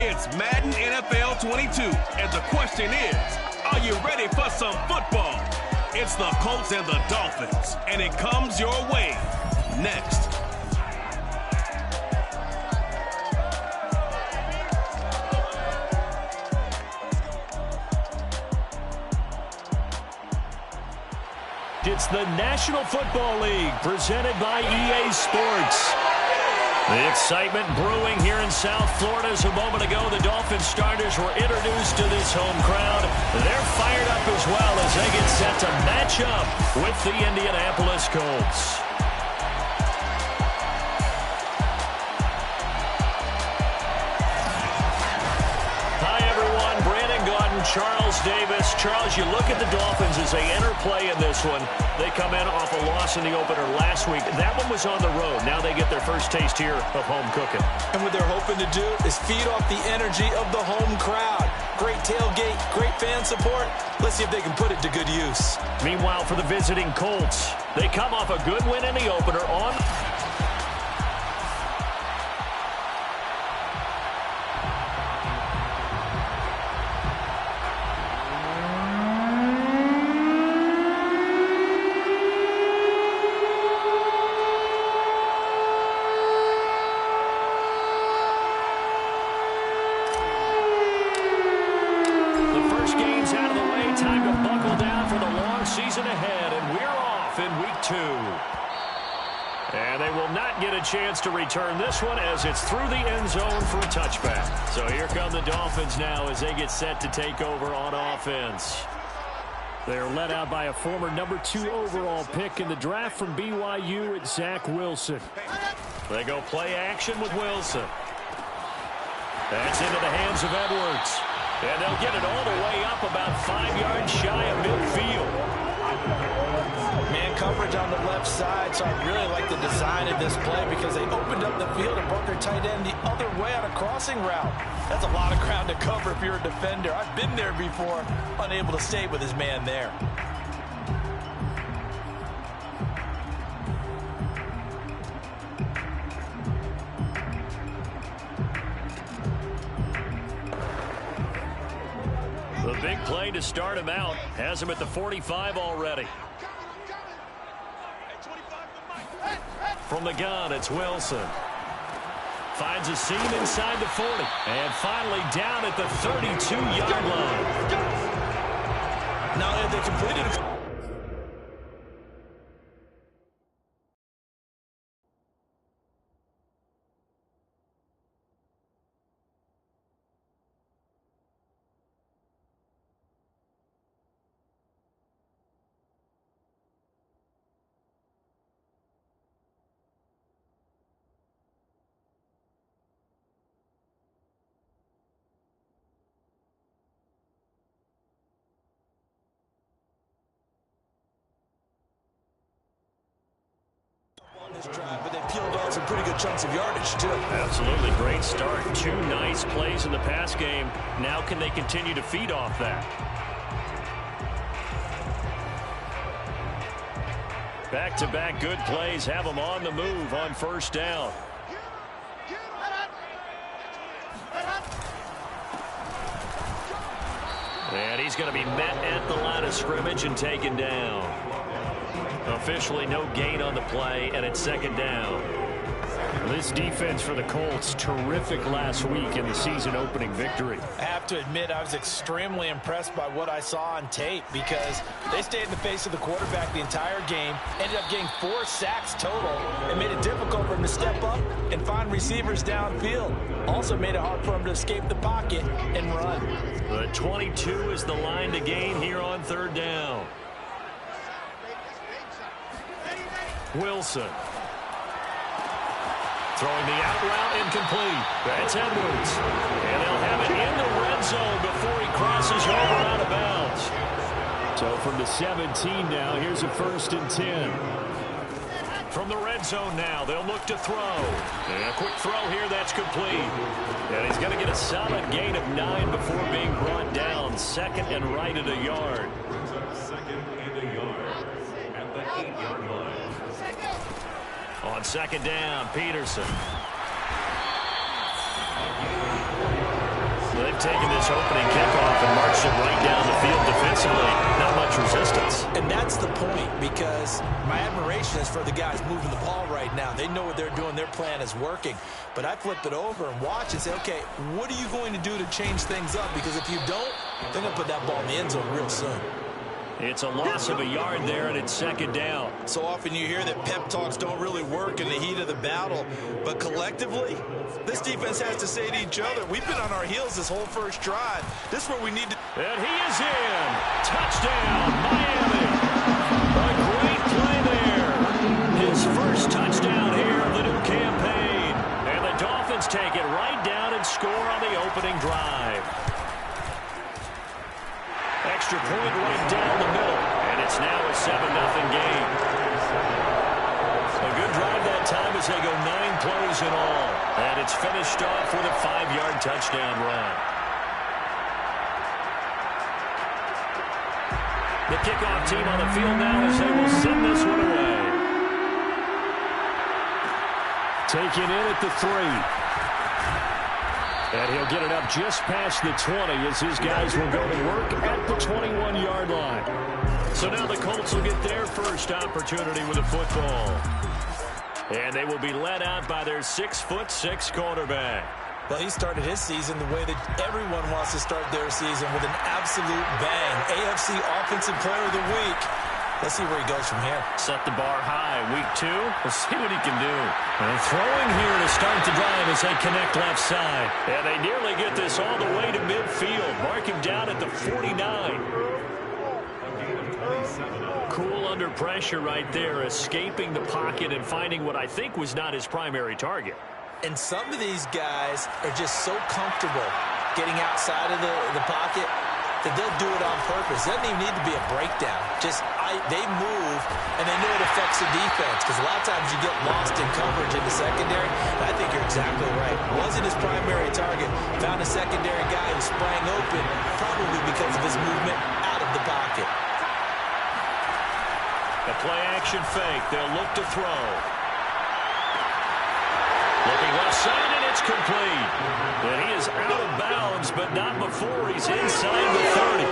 It's Madden NFL 22, and the question is, are you ready for some football? It's the Colts and the Dolphins, and it comes your way next. It's the National Football League presented by EA Sports. The excitement brewing here in South Florida as a moment ago. The Dolphins starters were introduced to this home crowd. They're fired up as well as they get set to match up with the Indianapolis Colts. Charles Davis. Charles, you look at the Dolphins as they enter play in this one. They come in off a loss in the opener last week. That one was on the road. Now they get their first taste here of home cooking. And what they're hoping to do is feed off the energy of the home crowd. Great tailgate, great fan support. Let's see if they can put it to good use. Meanwhile, for the visiting Colts, they come off a good win in the opener on... And they will not get a chance to return this one as it's through the end zone for a touchback. So here come the Dolphins now as they get set to take over on offense. They're led out by a former #2 overall pick in the draft from BYU at Zach Wilson. They go play action with Wilson. That's into the hands of Edwards. And they'll get it all the way up about 5 yards shy of midfield. Man coverage on the left side, so I really like the design of this play because they opened up the field and brought their tight end the other way on a crossing route. That's a lot of ground to cover if you're a defender. I've been there before, unable to stay with his man there. The big play to start him out has him at the 45 already. From the gun, it's Wilson. Finds a seam inside the 40. And finally down at the 32-yard line. Now they completed it. Drive, but they peeled off some pretty good chunks of yardage, too. Absolutely great start. 2 nice plays in the pass game. Now can they continue to feed off that? Back-to-back good plays have them on the move on first down. And he's going to be met at the line of scrimmage and taken down. Officially no gain on the play, and it's second down. This defense for the Colts, terrific last week in the season-opening victory. I have to admit, I was extremely impressed by what I saw on tape because they stayed in the face of the quarterback the entire game, ended up getting 4 sacks total, and made it difficult for him to step up and find receivers downfield. Also made it hard for him to escape the pocket and run. The 22 is the line to gain here on third down. Wilson. Throwing the out route incomplete. That's Edwards. And they'll have it in the red zone before he crosses over out of bounds. So from the 17 now, here's a 1st and 10. From the red zone now, they'll look to throw. And a quick throw here, that's complete. And he's going to get a solid gain of 9 before being brought down. 2nd and right at a yard. 2nd and a yard at the 8-yard line. On 2nd down, Peterson. taken this opening kickoff and marched it right down the field defensively. Not much resistance. And that's the point, because my admiration is for the guys moving the ball right now. They know what they're doing. Their plan is working. But I flip it over and watch and say, okay, what are you going to do to change things up? Because if you don't, they're going to put that ball in the end zone real soon. It's a loss of a yard there, and it's second down. So often you hear that pep talks don't really work in the heat of the battle. But collectively, this defense has to say to each other, we've been on our heels this whole first drive. This is where we need to... And he is in. Touchdown, Miami. A great play there. His first touchdown here of the new campaign. And the Dolphins take it right down and score on the opening drive. Extra point right down the middle, and it's now a 7-0 game. A good drive that time as they go 9 plays in all, and it's finished off with a 5-yard touchdown run. The kickoff team on the field now as they will send this one away. Taken in at the 3. And he'll get it up just past the 20 as his guys will go to work at the 21-yard line. So now the Colts will get their first opportunity with a football. And they will be led out by their 6'6" quarterback. Well, he started his season the way that everyone wants to start their season, with an absolute bang. AFC Offensive Player of the Week. Let's see where he goes from here. Set the bar high. Week 2. We'll see what he can do. And throwing here to start the drive as they connect left side. And they nearly get this all the way to midfield. Mark him down at the 49. Cool under pressure right there, escaping the pocket and finding what I think was not his primary target. And some of these guys are just so comfortable getting outside of the pocket that they'll do it on purpose. It doesn't even need to be a breakdown. They move, and they know it affects the defense, because a lot of times you get lost in coverage in the secondary. And I think you're exactly right. Wasn't his primary target. Found a secondary guy who sprang open, probably because of his movement out of the pocket. A play-action fake. They'll look to throw. Looking left side, and it's complete. And he is out of bounds, but not before he's inside the 30.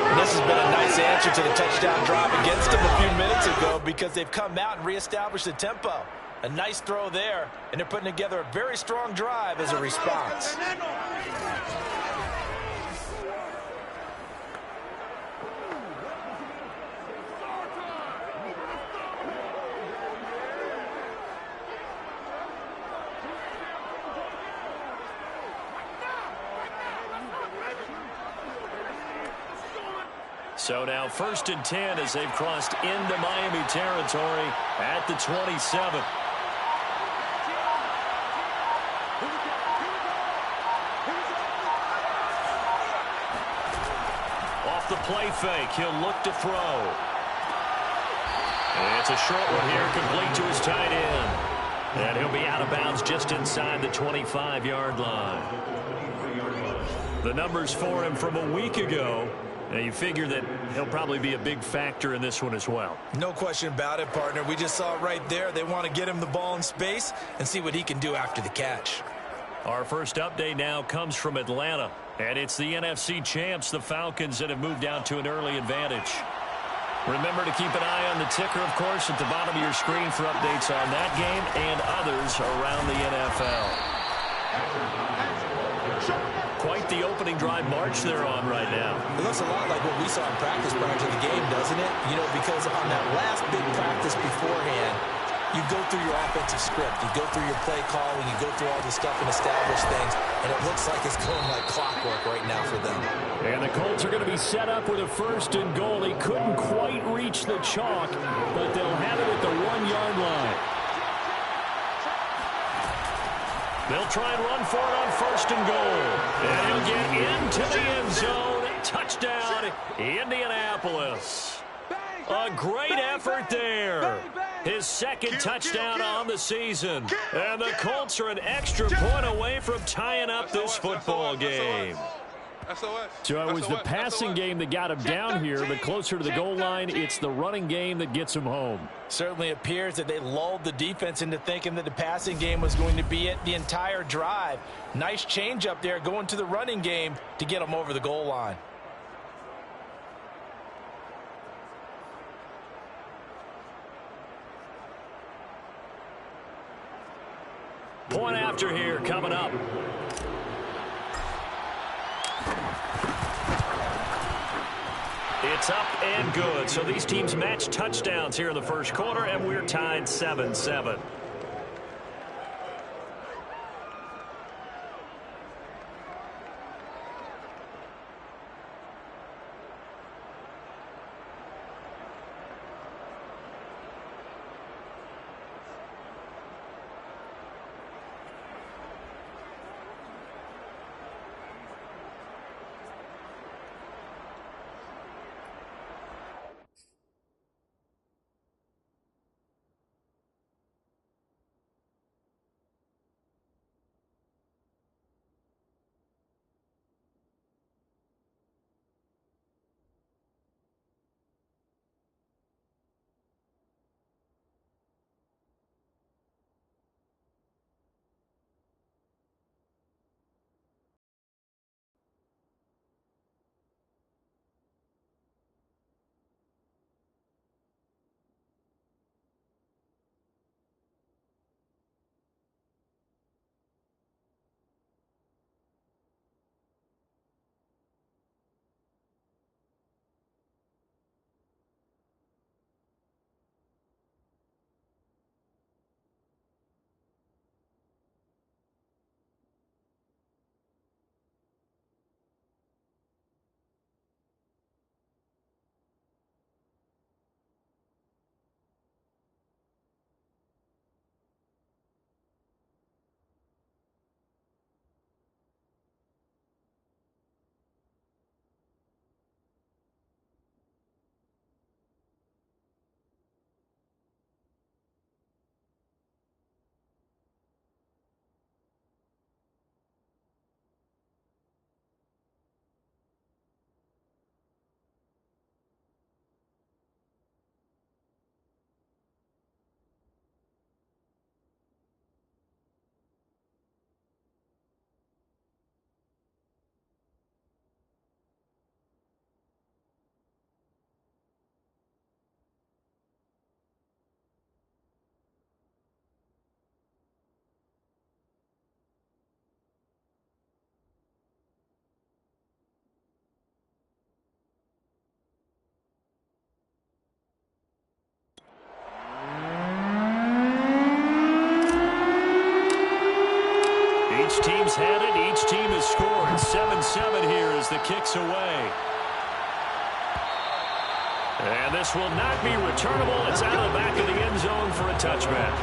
And this has been a nice answer to the touchdown drive against them a few minutes ago, because they've come out and reestablished the tempo. A nice throw there, and they're putting together a very strong drive as a response. So now 1st and 10 as they've crossed into Miami territory at the 27. Off the play fake, he'll look to throw. And it's a short one here, complete to his tight end. And he'll be out of bounds just inside the 25-yard line. The numbers for him from a week ago. Now you figure that he'll probably be a big factor in this one as well. No question about it, partner. We just saw it right there. They want to get him the ball in space and see what he can do after the catch. Our first update now comes from Atlanta. And it's the NFC champs, the Falcons, that have moved down to an early advantage. Remember to keep an eye on the ticker, of course, at the bottom of your screen for updates on that game and others around the NFL. Quite the opening drive march they're on right now. It looks a lot like what we saw in practice prior to the game, doesn't it? You know, because on that last big practice beforehand, you go through your offensive script, you go through your play calling, you go through all the stuff and establish things, and it looks like it's going like clockwork right now for them. And the Colts are going to be set up with a 1st and goal. He couldn't quite reach the chalk, but they'll have it at the 1-yard line. They'll try and run for it on 1st and goal. And he'll get into the end zone. Touchdown, Indianapolis. A great effort there. His 2nd touchdown on the season. And the Colts are an extra point away from tying up this football game. So it was the passing game that got him down here, but closer to the goal line, it's the running game that gets him home. Certainly appears that they lulled the defense into thinking that the passing game was going to be it the entire drive. Nice change up there going to the running game to get them over the goal line. Point after here coming up. It's up and good. So these teams match touchdowns here in the first quarter, and we're tied 7-7. Each team's had it. Each team has scored. 7-7 here as the kick's away. And this will not be returnable. It's out of the back of the end zone for a touchback.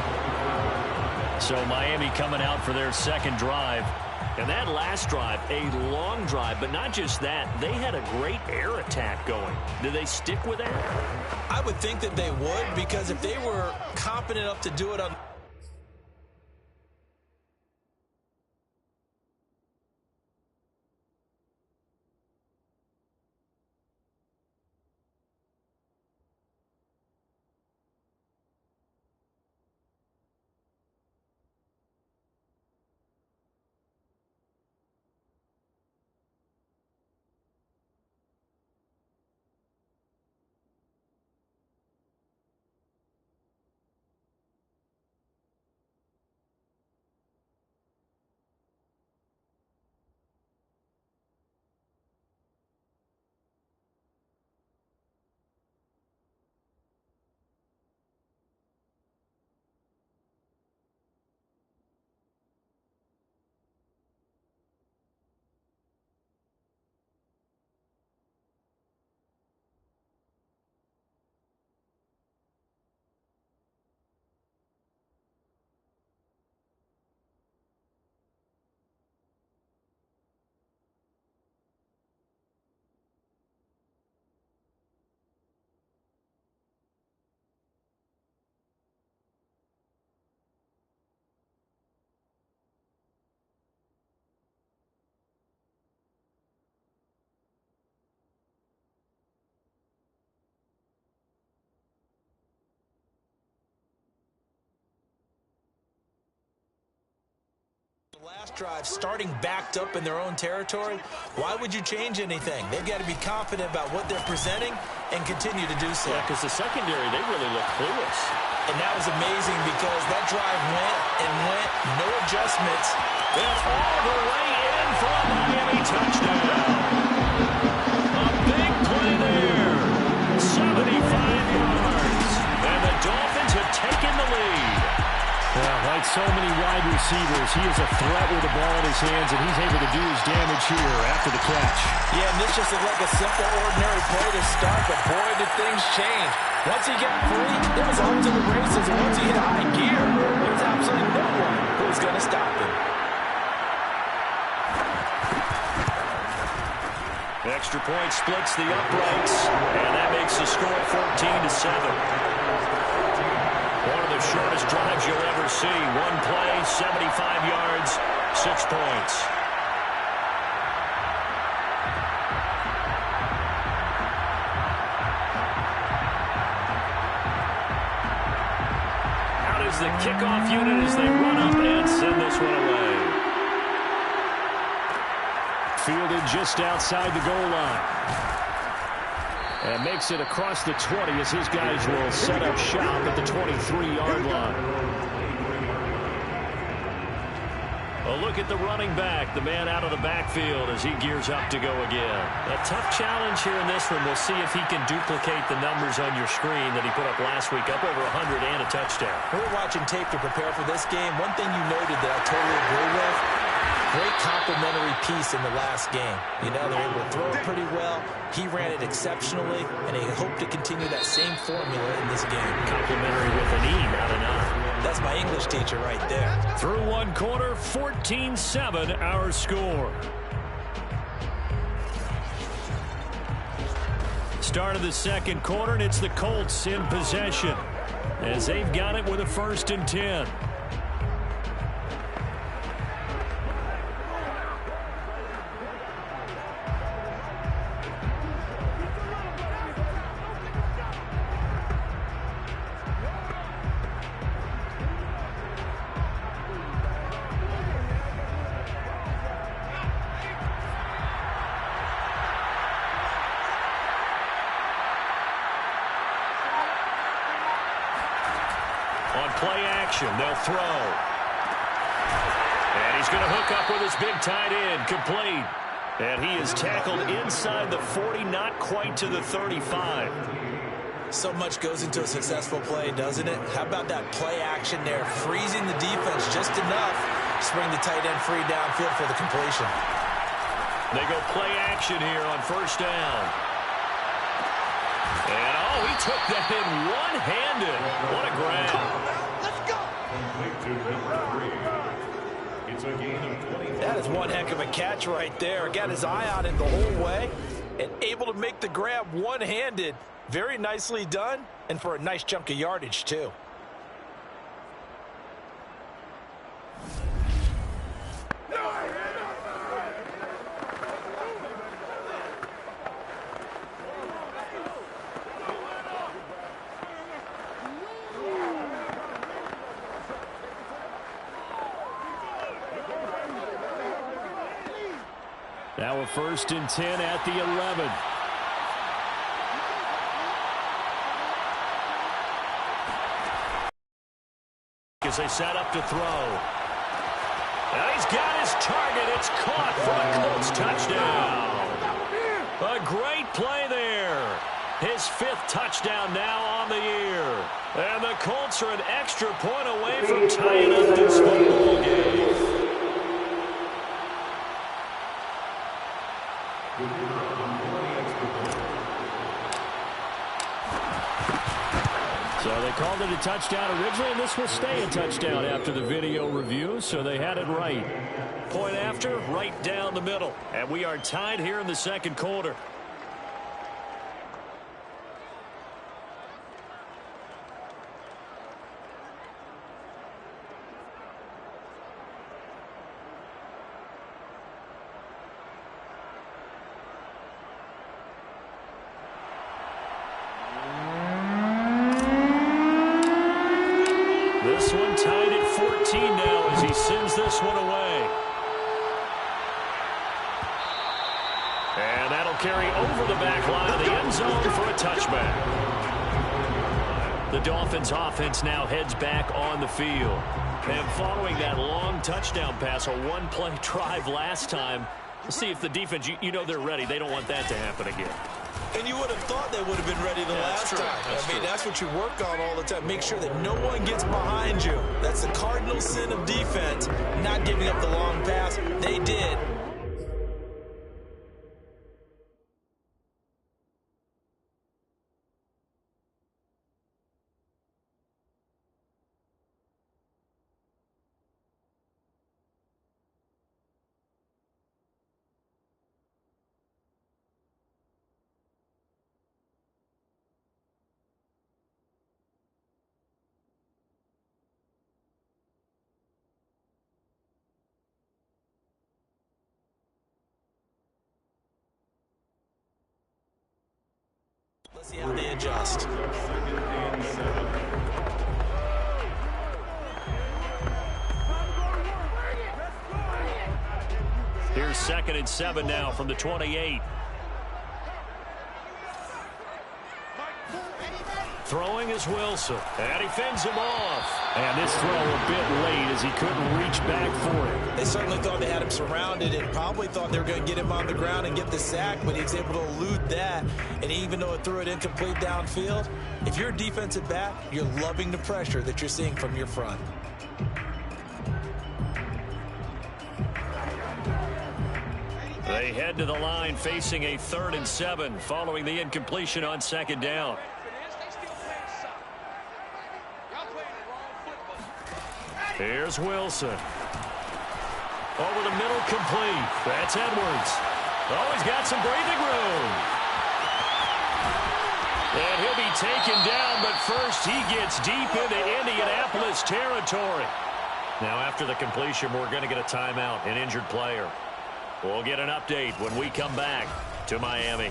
So Miami coming out for their second drive. And that last drive, a long drive, but not just that. They had a great air attack going. Do they stick with that? I would think that they would, because if they were confident enough to do it on Last drive, starting backed up in their own territory, why would you change anything? They've got to be confident about what they're presenting and continue to do so. Yeah, because the secondary, they really look clueless. And that was amazing because that drive went and went, no adjustments. That's all the way in for a Miami touchdown. A big play there. 75 yards. And the Dolphins have taken the lead. Yeah, like so many wide receivers, he is a threat with the ball in his hands, and he's able to do his damage here after the catch. Yeah, and this just looked like a simple, ordinary play to start, but boy, did things change. Once he got free, it was off to the races, and once he hit high gear, there's absolutely no one who was going to stop him. Extra point splits the uprights, and that makes the score 14-7. One of the shortest drives you'll ever see. One play, 75 yards, 6 points. Out is the kickoff unit as they run up and send this one away. Fielded just outside the goal line. And makes it across the 20 as his guys will set up shop at the 23-yard line. A look at the running back, the man out of the backfield as he gears up to go again. A tough challenge here in this one. We'll see if he can duplicate the numbers on your screen that he put up last week, up over 100 and a touchdown. We're watching tape to prepare for this game. One thing you noted that I totally agree with, great complimentary piece in the last game. You know, they're able to throw it pretty well. He ran it exceptionally, and they hope to continue that same formula in this game. Complimentary with an E, not an I. That's my English teacher right there. Through one quarter, 14-7 our score. Start of the second quarter, and it's the Colts in possession as they've got it with a 1st and 10. On play action, they'll throw. And he's going to hook up with his big tight end, complete. And he is tackled inside the 40, not quite to the 35. So much goes into a successful play, doesn't it? How about that play action there, freezing the defense just enough to bring the tight end free downfield for the completion. They go play action here on 1st down. And, oh, he took that in one-handed. What a grab. Let's go. It's a gain of 20. That is one heck of a catch right there. Got his eye on it the whole way and able to make the grab one-handed. Very nicely done, and for a nice chunk of yardage, too. Now a 1st and 10 at the 11. As they set up to throw. And he's got his target. It's caught for a Colts touchdown. A great play there. His 5th touchdown now on the year. And the Colts are an extra point away from tying up this football game. So they called it a touchdown originally, and this will stay a touchdown after the video review, so they had it right. Point after, right down the middle. And we are tied here in the second quarter. This one tied at 14 now as he sends this one away. And that'll carry over the back line of the end zone for a touchback. The Dolphins offense now heads back on the field. And following that long touchdown pass, a one-play drive last time, let's see if the defense, you know they're ready. They don't want that to happen again. And you would have thought they would have been ready the last time. I mean, that's what you work on all the time. Make sure that no one gets behind you. That's the cardinal sin of defense, not giving up the long pass. They did. Let's see how they adjust. Here's 2nd and 7 now from the 28. Throwing is Wilson, and he fends him off. And this throw a bit late as he couldn't reach back for it. They certainly thought they had him surrounded and probably thought they were going to get him on the ground and get the sack, but he was able to elude that. And even though it threw it incomplete downfield, if you're a defensive back, you're loving the pressure that you're seeing from your front. They head to the line facing a 3rd and 7 following the incompletion on 2nd down. Here's Wilson. Over the middle, complete. That's Edwards. Oh, he's got some breathing room. And he'll be taken down, but first he gets deep into Indianapolis territory. Now, after the completion, we're going to get a timeout, an injured player. We'll get an update when we come back to Miami.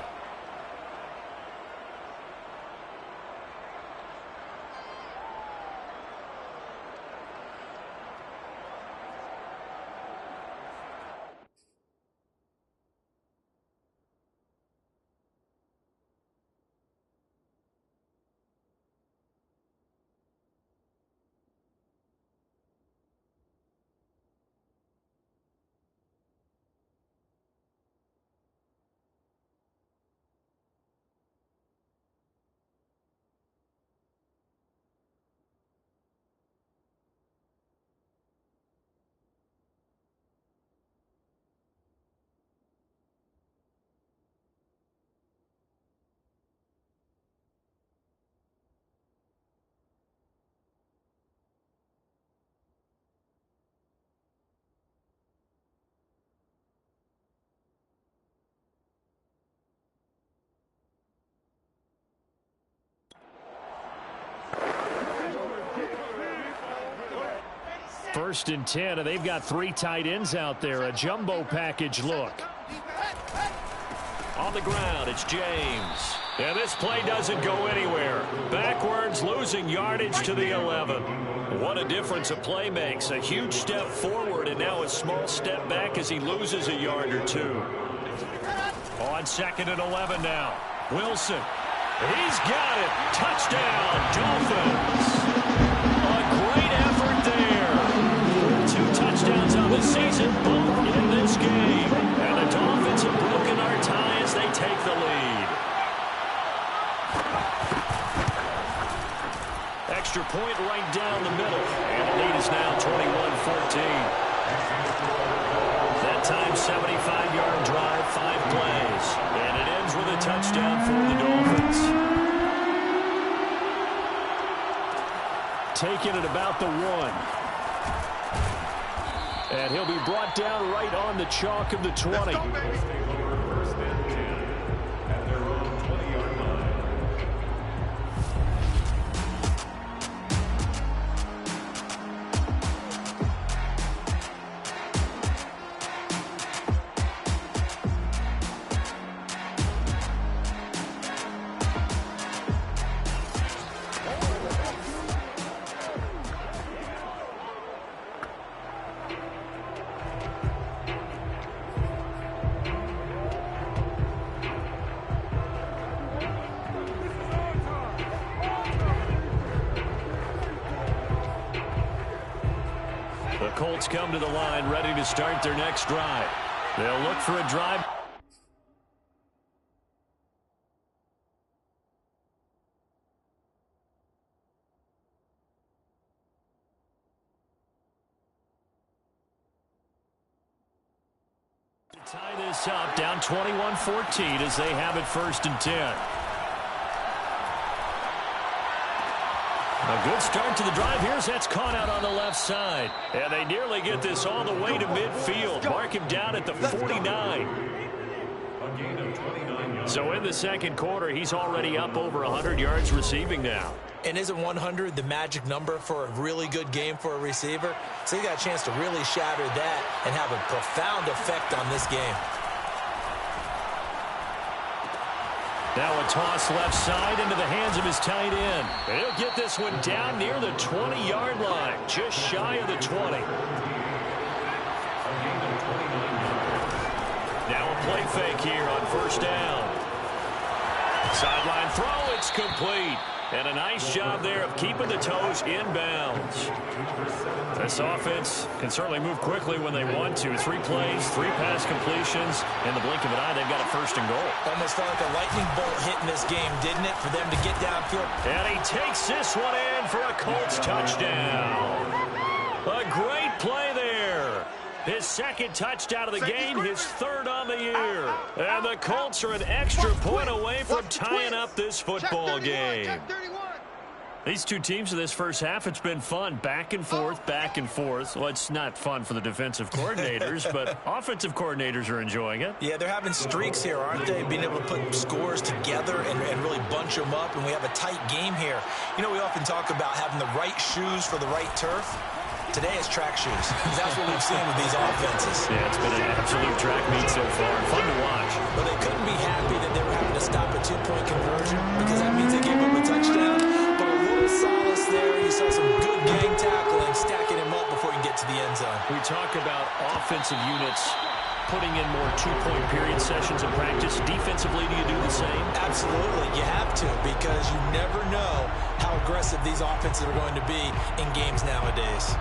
First and 10, and they've got 3 tight ends out there. A jumbo package look. On the ground, it's James. And this play doesn't go anywhere. Backwards, losing yardage to the 11. What a difference a play makes. A huge step forward, and now a small step back as he loses a yard or 2. On 2nd and 11 now. Wilson. He's got it. Touchdown, Dolphins. A great effort there. 2 touchdowns on the season, both in this game. And the Dolphins have broken our tie as they take the lead. Extra point right down the middle. And the lead is now 21-14. That time, 75-yard drive, 5 plays. And it ends with a touchdown for the Dolphins. Taking it about the 1. And he'll be brought down right on the chalk of the 20. First and 10 at their own 20-yard line. Colts come to the line, ready to start their next drive. They'll look for a drive. To tie this up, down 21-14 as they have it 1st and 10. A good start to the drive. Here's that's caught out on the left side. And they nearly get this all the way to midfield. Mark him down at the 49. So in the second quarter, he's already up over 100 yards receiving now. And isn't 100 the magic number for a really good game for a receiver? So he got a chance to really shatter that and have a profound effect on this game. Now a toss left side into the hands of his tight end. And he'll get this one down near the 20-yard line, just shy of the 20. Now a play fake here on 1st down. Sideline throw, it's complete. And a nice job there of keeping the toes inbounds. This offense can certainly move quickly when they want to. 3 plays, 3 pass completions. In the blink of an eye, they've got a 1st and goal. Almost felt like a lightning bolt hitting this game, didn't it, for them to get downfield? And he takes this one in for a Colts touchdown. A great play there. His 2nd touchdown of the game, his 3rd on the year. And the Colts are an extra point away from tying up this football game. These two teams in this first half, it's been fun. Back and forth, back and forth. Well, it's not fun for the defensive coordinators, but offensive coordinators are enjoying it. Yeah, they're having streaks here, aren't they? Being able to put scores together and really bunch them up, and we have a tight game here. You know, we often talk about having the right shoes for the right turf. Today is track shoes. That's what we've seen with these offenses. Yeah, it's been an absolute track meet so far. Fun to watch. But they couldn't be happy that they were having to stop a 2-point conversion because that means they gave up a touchdown. But a little solace there. You saw some good gang tackling, stacking him up before he can get to the end zone. We talk about offensive units putting in more 2-point period sessions in practice. Defensively, do you do the same? Absolutely. You have to, because you never know how aggressive these offenses are going to be in games nowadays.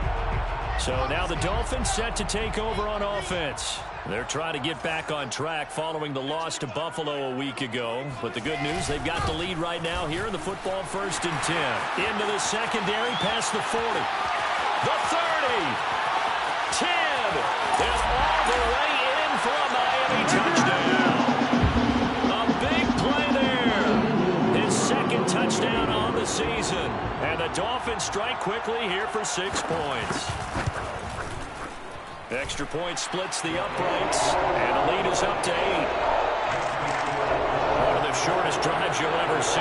So now the Dolphins set to take over on offense. They're trying to get back on track following the loss to Buffalo a week ago. But the good news, they've got the lead right now here in the football 1st and 10. Into the secondary, past the 40. The 30. 10. And all the way in for a Miami touchdown. A big play there. His 2nd touchdown on the season. And the Dolphins strike quickly here for 6 points. Extra point splits the uprights, and the lead is up to 8. One of the shortest drives you'll ever see. 1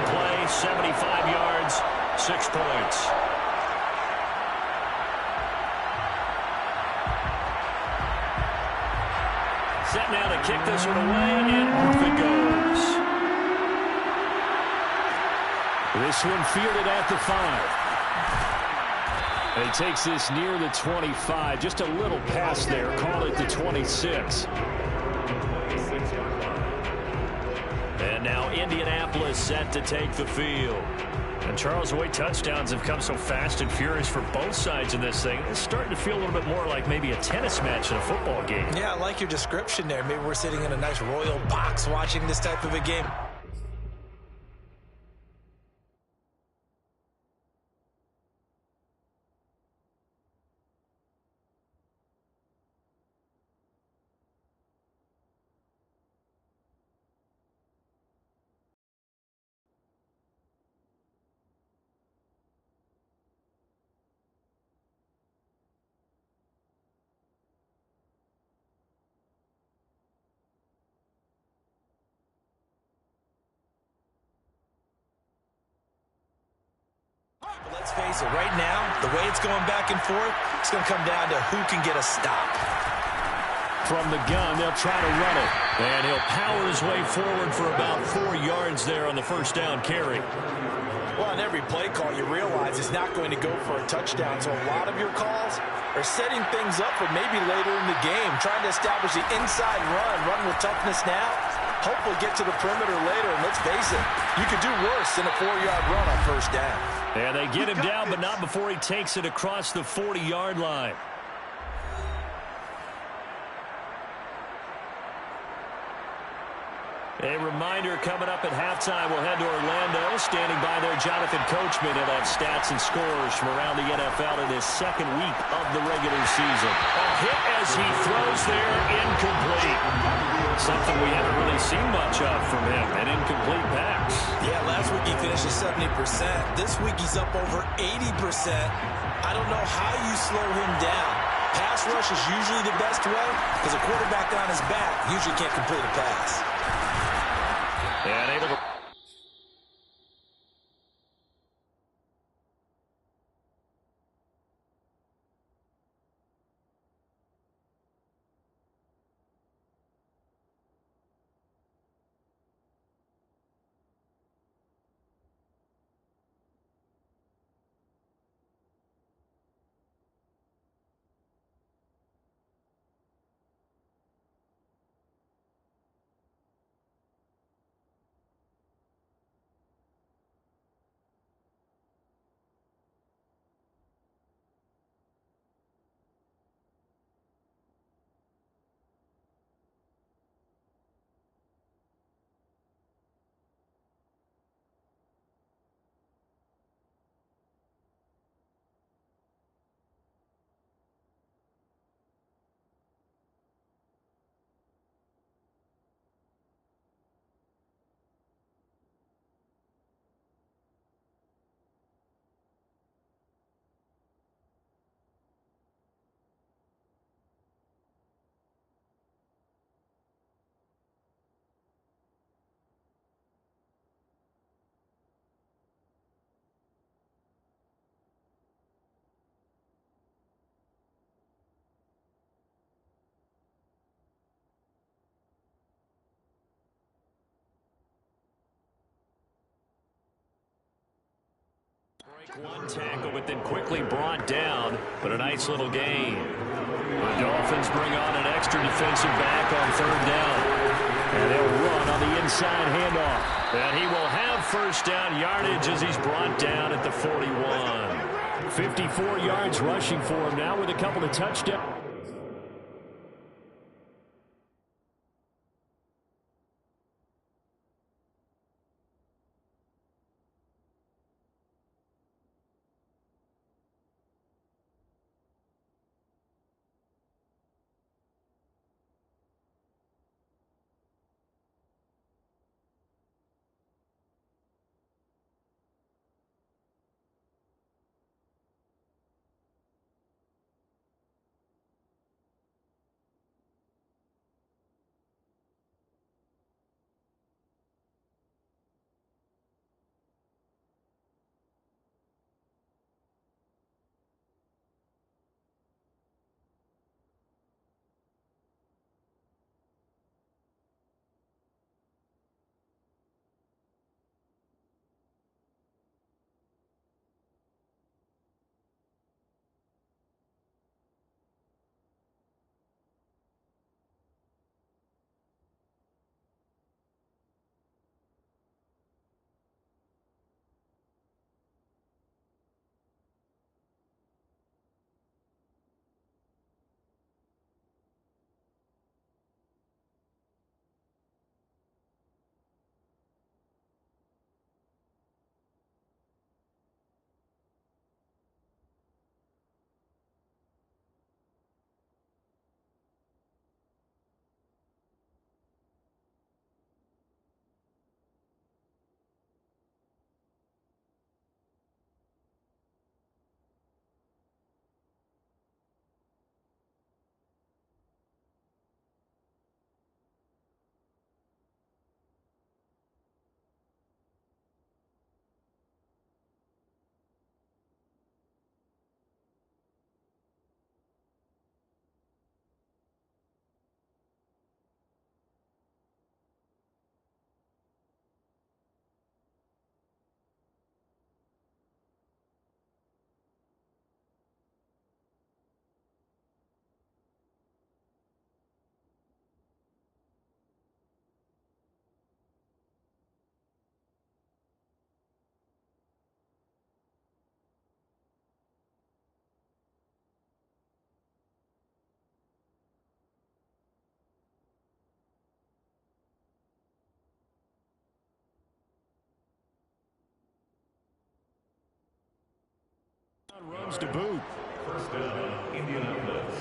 play, 75 yards, 6 points. Set now to kick this one away, and off it goes. This one fielded at the 5. And he takes this near the 25. Just a little pass there. Call it the 26. And now Indianapolis set to take the field. And Charles, the way touchdowns have come so fast and furious for both sides in this thing, it's starting to feel a little bit more like maybe a tennis match in a football game. Yeah, I like your description there. Maybe we're sitting in a nice royal box watching this type of a game. Let's face it, right now, the way it's going back and forth, it's going to come down to who can get a stop. From the gun, they'll try to run it. And he'll power his way forward for about 4 yards there on the 1st down carry. Well, on every play call, you realize it's not going to go for a touchdown. So a lot of your calls are setting things up for maybe later in the game, trying to establish the inside run with toughness now. Hopefully get to the perimeter later. And let's face it, you could do worse than a 4-yard run on 1st down. And they get him down, but not before he takes it across the 40-yard line. A reminder coming up at halftime, we'll head to Orlando. Standing by there, Jonathan Coachman. He'll have stats and scores from around the NFL in his second week of the regular season. A hit as he throws there, incomplete. Something we haven't really seen much of from him, an incomplete pass. Yeah, last week he finished at 70%. This week he's up over 80%. I don't know how you slow him down. Pass rush is usually the best way because a quarterback on his back usually can't complete a pass. And able to... One tackle, but then quickly brought down, but a nice little gain. The Dolphins bring on an extra defensive back on third down. And they'll run on the inside handoff. And he will have first down yardage as he's brought down at the 41. 54 yards rushing for him now with a couple of touchdowns. yards to boot. First down, Indianapolis.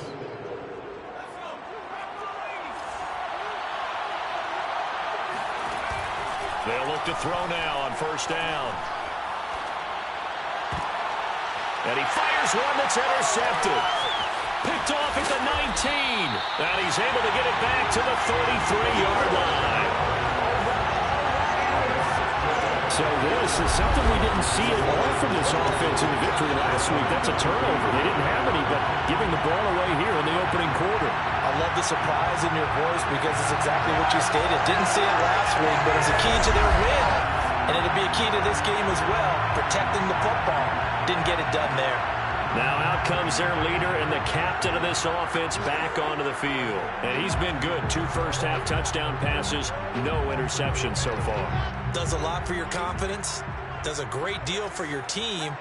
They'll look to throw now on first down. And he fires one that's intercepted. Picked off at the 19. And he's able to get it back to the 33-yard line. So this is something we didn't see at all from this offense in the victory last week. That's a turnover. They didn't have any, but giving the ball away here in the opening quarter. I love the surprise in your voice because it's exactly what you stated. Didn't see it last week, but it's a key to their win. And it'll be a key to this game as well, protecting the football. Didn't get it done there. Now out comes their leader and the captain of this offense back onto the field. And he's been good. 2 first-half touchdown passes, no interceptions so far. Does a lot for your confidence, does a great deal for your team,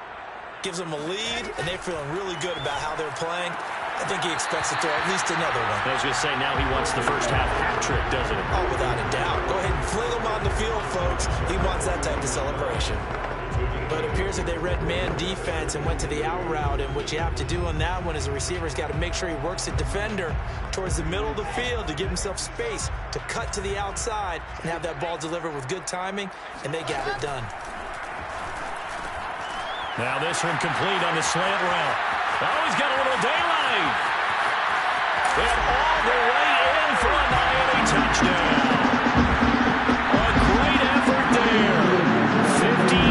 gives them a lead, and they're feeling really good about how they're playing. I think he expects to throw at least another one. I was going to say, now he wants the first-half hat trick, doesn't he? Oh, without a doubt. Go ahead and fling him on the field, folks. He wants that type of celebration. But it appears that they read man defense and went to the out route, and what you have to do on that one is a receiver's got to make sure he works the defender towards the middle of the field to give himself space to cut to the outside and have that ball delivered with good timing, and they got it done. Now this one complete on the slant route. Oh, he's got a little daylight. And all the way in for a Miami touchdown. A great effort there. 59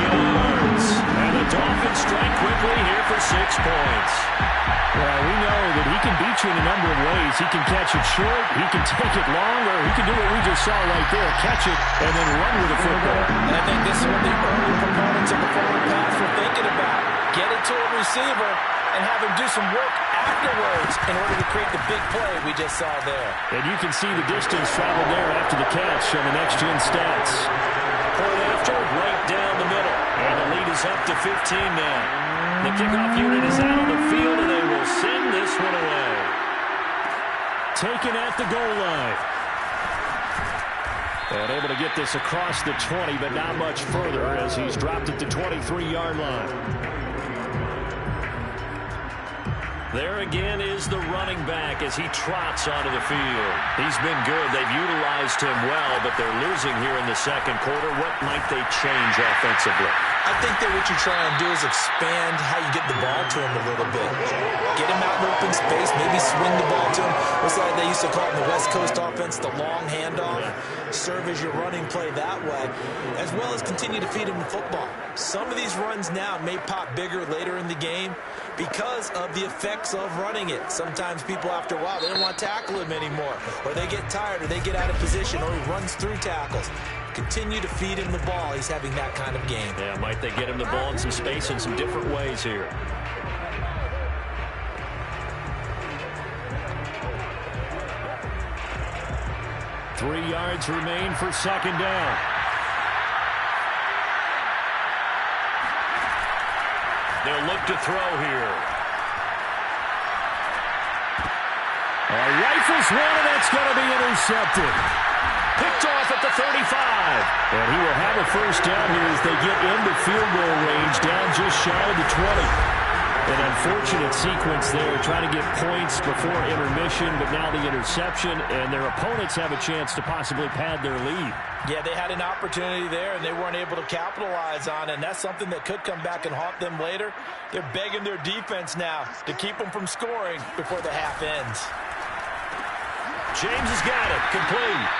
yards. And the Dolphins strike quickly here for 6 points. Well, we know that he can beat you in a number of ways. He can catch it short, he can take it long, or he can do what we just saw right there, catch it and then run with the football. And I think this is what the early proponents of the forward pass were thinking about. Get it to a receiver and have him do some work afterwards in order to create the big play we just saw there. And you can see the distance traveled there after the catch on the next-gen stats. Point after, right down the middle. And the lead is up to 15 now. The kickoff unit is out on the field, and they will send this one away. Taken at the goal line. And able to get this across the 20, but not much further as he's dropped it to 23-yard line. There again is the running back as he trots onto the field. He's been good. They've utilized him well, but they're losing here in the second quarter. What might they change offensively? I think that what you try and do is expand how you get the ball to him a little bit. Get him out in open space, maybe swing the ball to him. What's like they used to call it in the West Coast offense, the long handoff. Serve as your running play that way, as well as continue to feed him the football. Some of these runs now may pop bigger later in the game because of the effects of running it. Sometimes people, after a while, they don't want to tackle him anymore, or they get tired, or they get out of position, or he runs through tackles. Continue to feed him the ball. He's having that kind of game. Yeah, might they get him the ball in some space in some different ways here. Three yards remain for second down. They'll look to throw here. Rifles one, and that's going to be intercepted. Picked off at the 35. And he will have a first down here as they get into field goal range, down just shy of the 20. An unfortunate sequence there, trying to get points before intermission, but now the interception, and their opponents have a chance to possibly pad their lead. Yeah, they had an opportunity there, and they weren't able to capitalize on it, and that's something that could come back and haunt them later. They're begging their defense now to keep them from scoring before the half ends. James has got it, complete.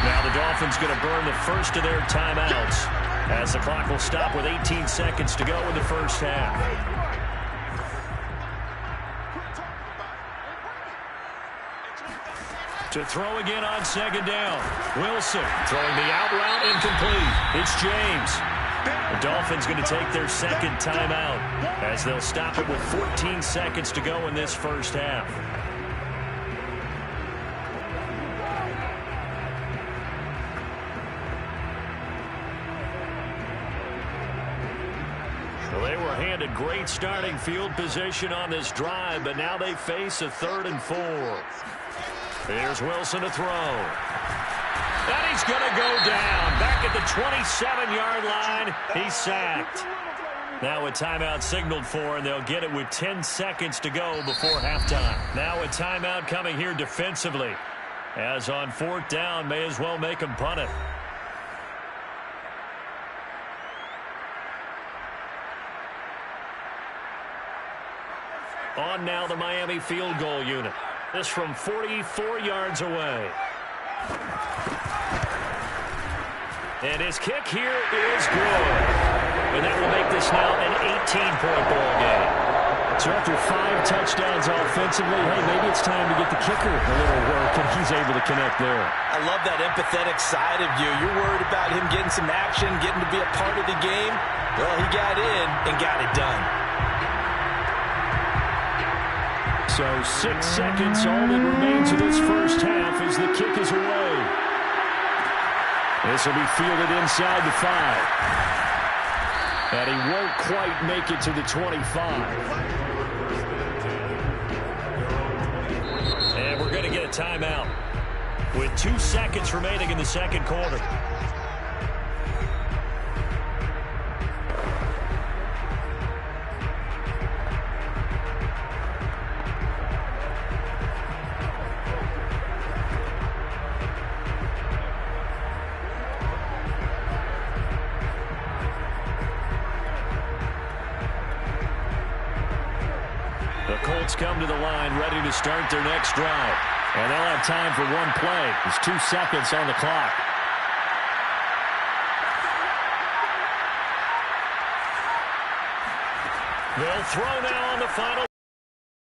Now the Dolphins going to burn the first of their timeouts as the clock will stop with 18 seconds to go in the first half. To throw again on second down. Wilson throwing the out route, incomplete. It's James. The Dolphins going to take their second timeout as they'll stop it with 14 seconds to go in this first half. Well, they were handed great starting field position on this drive, but now they face a 3rd and 4. Here's Wilson to throw. And he's going to go down. Back at the 27-yard line, he's sacked. Now a timeout signaled for, and they'll get it with 10 seconds to go before halftime. Now a timeout coming here defensively. As on 4th down, may as well make them punt it. On now the Miami field goal unit. This from 44 yards away. And his kick here is good. And that will make this now an 18-point ball game. So after 5 touchdowns offensively, hey, maybe it's time to get the kicker a little work, and he's able to connect there. I love that empathetic side of you. You're worried about him getting some action, getting to be a part of the game. Well, he got in and got it done. So 6 seconds, all that remains of this first half as the kick is away. This will be fielded inside the 5. And he won't quite make it to the 25. And we're going to get a timeout with 2 seconds remaining in the second quarter. Come to the line, ready to start their next drive. And they'll have time for one play. There's 2 seconds on the clock. They'll throw now on the final.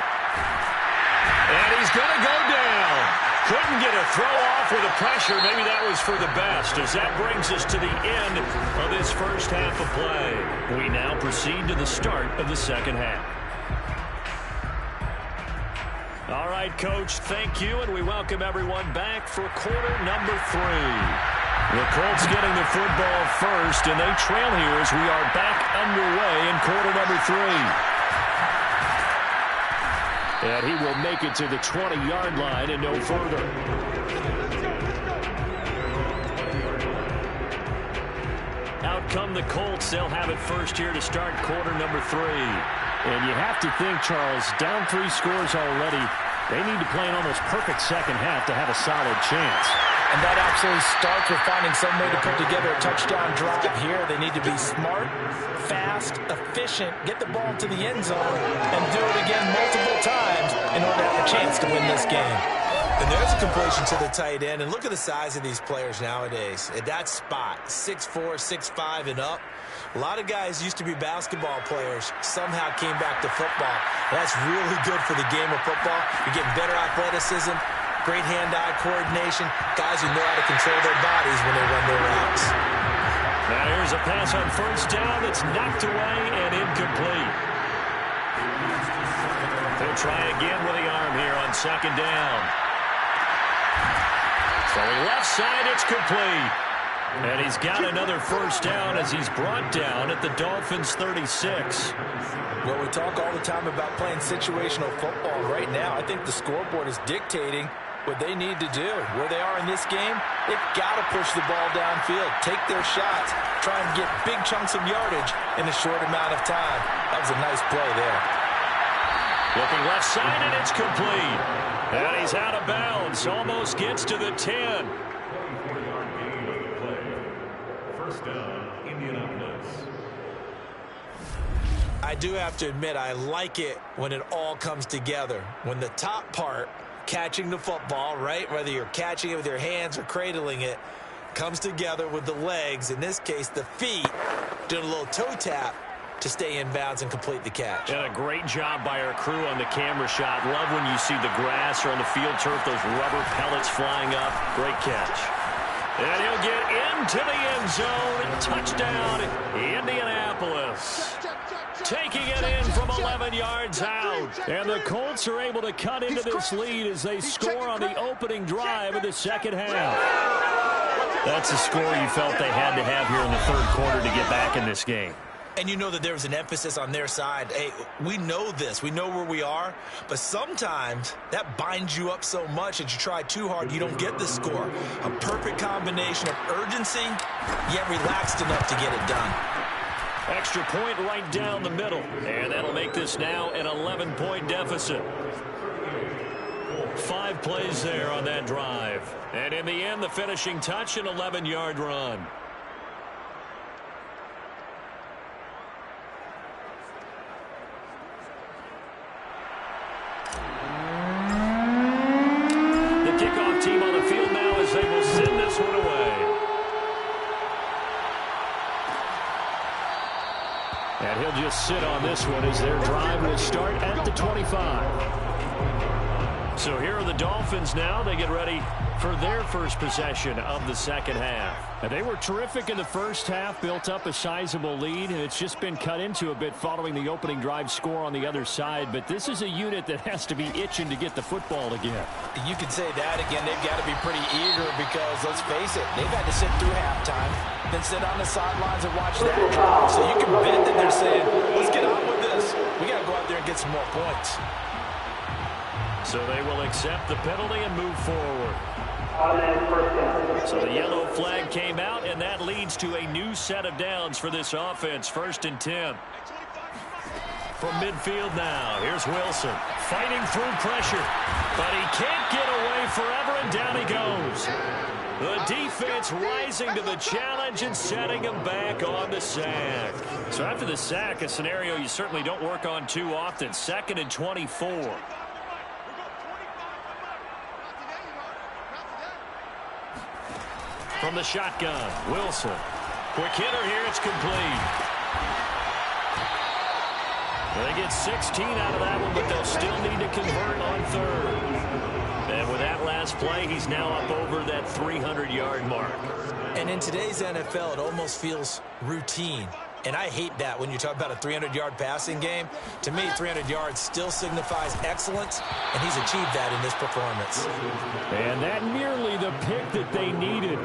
And he's going to go down. Couldn't get a throw off with the pressure. Maybe that was for the best, as that brings us to the end of this first half of play. We now proceed to the start of the second half. All right, Coach, thank you, and we welcome everyone back for quarter number 3. The Colts getting the football first, and they trail here as we are back underway in quarter number 3. And he will make it to the 20-yard line and no further. Out come the Colts. They'll have it first here to start quarter number 3. And you have to think, Charles, down 3 scores already, they need to play an almost perfect second half to have a solid chance. And that absolutely starts with finding some way to put together a touchdown drive here. They need to be smart, fast, efficient, get the ball to the end zone, and do it again multiple times in order to have a chance to win this game. And there's a completion to the tight end. And look at the size of these players nowadays. At that spot, 6'4", 6'5", and up. A lot of guys used to be basketball players, somehow came back to football. That's really good for the game of football. You're getting better athleticism, great hand-eye coordination, guys who know how to control their bodies when they run their routes. Now here's a pass on first down that's knocked away and incomplete. They'll try again with the arm here on second down. Throwing left side, it's complete. And he's got another first down as he's brought down at the Dolphins' 36. Well, we talk all the time about playing situational football. Right now, I think the scoreboard is dictating what they need to do. Where they are in this game, they've got to push the ball downfield, take their shots, try and get big chunks of yardage in a short amount of time. That was a nice play there. Looking left side, and it's complete. And he's out of bounds, almost gets to the 10. First down, Indianapolis. I do have to admit, I like it when it all comes together. When the top part, catching the football, right, whether you're catching it with your hands or cradling it, comes together with the legs, in this case the feet, doing a little toe tap to stay in bounds and complete the catch. And a great job by our crew on the camera shot. Love when you see the grass or on the field turf, those rubber pellets flying up. Great catch. And he'll get into the end zone. Touchdown, Indianapolis. Taking it in from 11 yards out. And the Colts are able to cut into this lead as they score on the opening drive of the second half. That's a score you felt they had to have here in the third quarter to get back in this game. And you know that there was an emphasis on their side. Hey, we know this. We know where we are. But sometimes that binds you up so much that you try too hard, you don't get the score. A perfect combination of urgency, yet relaxed enough to get it done. Extra point right down the middle. And that'll make this now an 11-point deficit. 5 plays there on that drive. And in the end, the finishing touch, an 11-yard run. The kickoff team on the field now as they will send this one away. And he'll just sit on this one as their drive will start at the 25. So here are the Dolphins now. They get ready for their first possession of the second half. And they were terrific in the first half, built up a sizable lead, and it's just been cut into a bit following the opening drive score on the other side. But this is a unit that has to be itching to get the football again. You could say that again. They've got to be pretty eager because, let's face it, they've had to sit through halftime, then sit on the sidelines and watch that drive. So you can bet that they're saying, let's get on with this. We got to go out there and get some more points. So they will accept the penalty and move forward. So the yellow flag came out, and that leads to a new set of downs for this offense. 1st and 10. From midfield now, here's Wilson fighting through pressure, but he can't get away forever, and down he goes. The defense rising to the challenge and setting him back on the sack. So after the sack, a scenario you certainly don't work on too often. 2nd and 24. From the shotgun, Wilson. Quick hitter here, it's complete. They get 16 out of that one, but they'll still need to convert on 3rd. And with that last play, he's now up over that 300-yard mark. And in today's NFL, it almost feels routine. And I hate that when you talk about a 300-yard passing game. To me, 300 yards still signifies excellence, and he's achieved that in this performance. And that nearly the pick that they needed.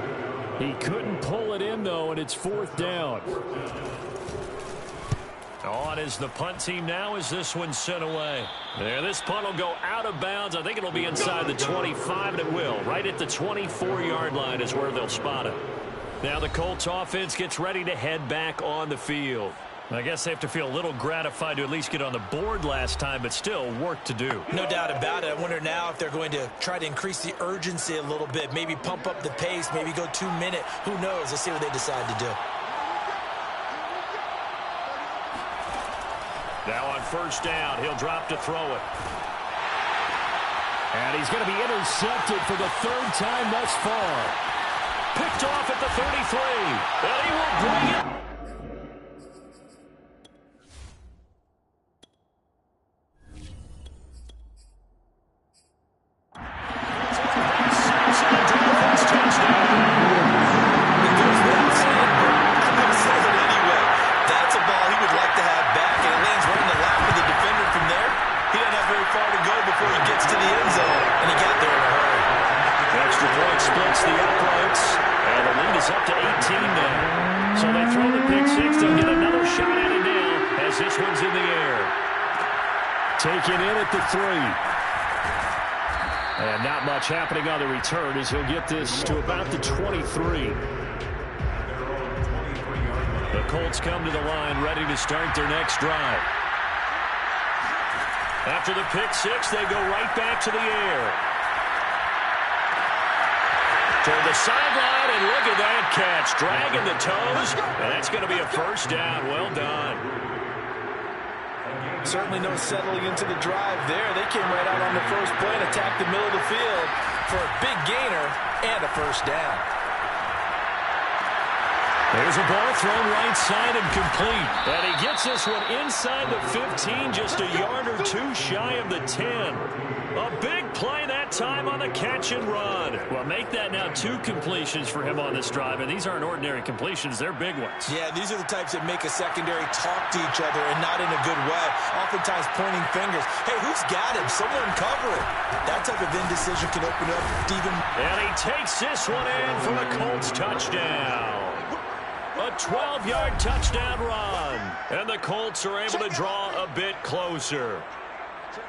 He couldn't pull it in, though, and it's 4th down. On is the punt team now as this one's sent away. There, this punt will go out of bounds. I think it'll be inside the 25, and it will. Right at the 24-yard line is where they'll spot it. Now the Colts offense gets ready to head back on the field. I guess they have to feel a little gratified to at least get on the board last time, but still work to do. No doubt about it. I wonder now if they're going to try to increase the urgency a little bit, maybe pump up the pace, maybe go 2-minute. Who knows? Let's see what they decide to do. Now on 1st down, he'll drop to throw it. And he's going to be intercepted for the 3rd time thus far. Picked off at the 33. And he will bring it. Taken in at the 3. And not much happening on the return as he'll get this to about the 23. The Colts come to the line ready to start their next drive. After the pick 6, they go right back to the air. Toward the sideline, and look at that catch. Dragging the toes, and that's going to be a 1st down. Well done. Certainly no settling into the drive there. They came right out on the first play and attacked the middle of the field for a big gainer and a 1st down. There's a ball thrown right side and complete. And he gets this one inside the 15, just a yard or 2 shy of the 10. A big play that time on the catch and run. Well, make that now 2 completions for him on this drive, and these aren't ordinary completions. They're big ones. Yeah, these are the types that make a secondary talk to each other and not in a good way. Oftentimes pointing fingers. Hey, who's got him? Someone cover it. That type of indecision can open up even. And he takes this one in for the Colts touchdown. A 12-yard touchdown run. And the Colts are able to draw a bit closer.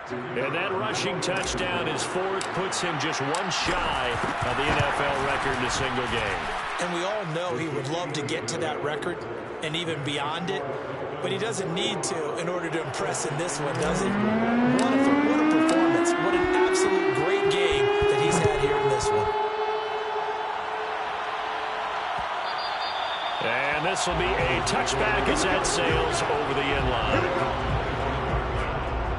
And that rushing touchdown, his 4th, puts him just 1 shy of the NFL record in a single game. And we all know he would love to get to that record and even beyond it, but he doesn't need to in order to impress in this one, does he? What a performance. What an absolute great game that he's had here in this one. And this will be a touchback as that sails over the end line.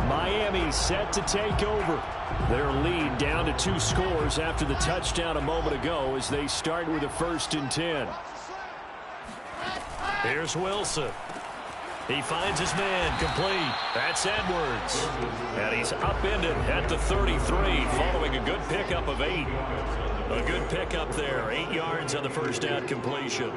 Miami set to take over. Their lead down to 2 scores after the touchdown a moment ago as they start with a 1st and 10. Here's Wilson. He finds his man complete. That's Edwards. And he's upended at the 33 following a good pickup of 8. A good pickup there. 8 yards on the first down completion.